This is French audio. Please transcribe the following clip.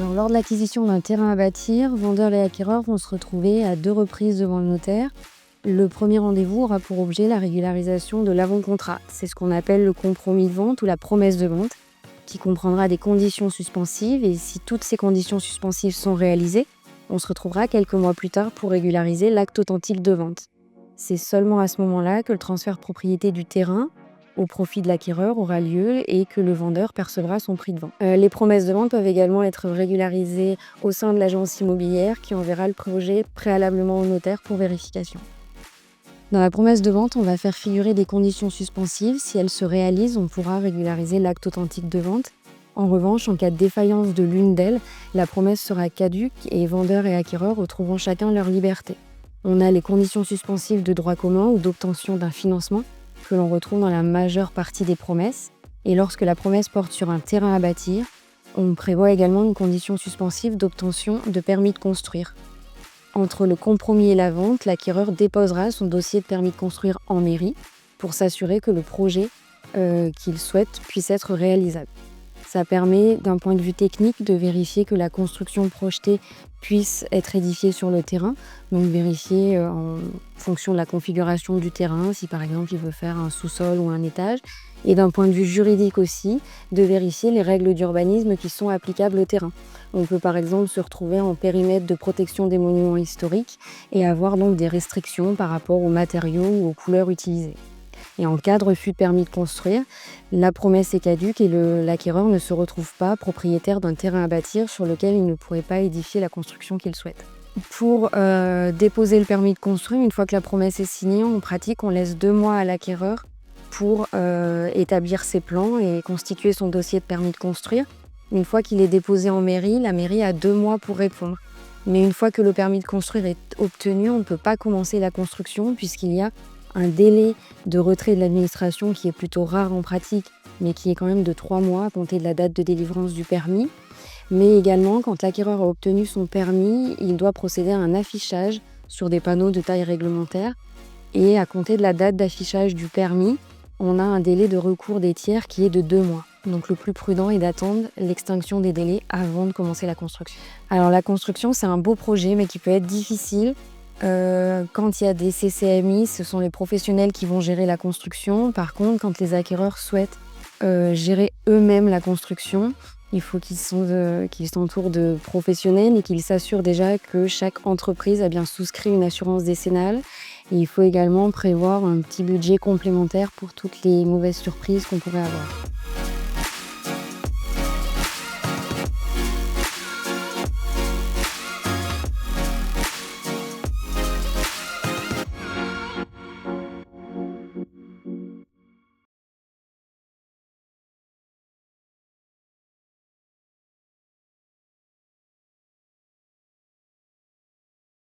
Alors, lors de l'acquisition d'un terrain à bâtir, vendeurs et acquéreurs vont se retrouver à 2 reprises devant le notaire. Le premier rendez-vous aura pour objet la régularisation de l'avant-contrat. C'est ce qu'on appelle le compromis de vente ou la promesse de vente, qui comprendra des conditions suspensives. Et si toutes ces conditions suspensives sont réalisées, on se retrouvera quelques mois plus tard pour régulariser l'acte authentique de vente. C'est seulement à ce moment-là que le transfert de propriété du terrain au profit de l'acquéreur aura lieu et que le vendeur percevra son prix de vente. Les promesses de vente peuvent également être régularisées au sein de l'agence immobilière qui enverra le projet préalablement au notaire pour vérification. Dans la promesse de vente, on va faire figurer des conditions suspensives. Si elles se réalisent, on pourra régulariser l'acte authentique de vente. En revanche, en cas de défaillance de l'une d'elles, la promesse sera caduque et vendeurs et acquéreurs retrouveront chacun leur liberté. On a les conditions suspensives de droit commun ou d'obtention d'un financement que l'on retrouve dans la majeure partie des promesses. Et lorsque la promesse porte sur un terrain à bâtir, on prévoit également une condition suspensive d'obtention de permis de construire. Entre le compromis et la vente, l'acquéreur déposera son dossier de permis de construire en mairie pour s'assurer que le projet qu'il souhaite puisse être réalisable. Ça permet, d'un point de vue technique, de vérifier que la construction projetée puisse être édifiée sur le terrain. Donc vérifier en fonction de la configuration du terrain, si par exemple il veut faire un sous-sol ou un étage. Et d'un point de vue juridique aussi, de vérifier les règles d'urbanisme qui sont applicables au terrain. On peut par exemple se retrouver en périmètre de protection des monuments historiques et avoir donc des restrictions par rapport aux matériaux ou aux couleurs utilisées. Et en cas de refus de permis de construire, la promesse est caduque et l'acquéreur ne se retrouve pas propriétaire d'un terrain à bâtir sur lequel il ne pourrait pas édifier la construction qu'il souhaite. Pour déposer le permis de construire, une fois que la promesse est signée, en pratique, on laisse 2 mois à l'acquéreur pour établir ses plans et constituer son dossier de permis de construire. Une fois qu'il est déposé en mairie, la mairie a 2 mois pour répondre. Mais une fois que le permis de construire est obtenu, on ne peut pas commencer la construction puisqu'il y a un délai de retrait de l'administration qui est plutôt rare en pratique, mais qui est quand même de 3 mois à compter de la date de délivrance du permis. Mais également, quand l'acquéreur a obtenu son permis, il doit procéder à un affichage sur des panneaux de taille réglementaire. Et à compter de la date d'affichage du permis, on a un délai de recours des tiers qui est de 2 mois. Donc le plus prudent est d'attendre l'extinction des délais avant de commencer la construction. Alors la construction, c'est un beau projet, mais qui peut être difficile. Quand il y a des CCMI, ce sont les professionnels qui vont gérer la construction. Par contre, quand les acquéreurs souhaitent gérer eux-mêmes la construction, il faut qu'ils s'entourent de professionnels et qu'ils s'assurent déjà que chaque entreprise a bien souscrit une assurance décennale. Et il faut également prévoir un petit budget complémentaire pour toutes les mauvaises surprises qu'on pourrait avoir.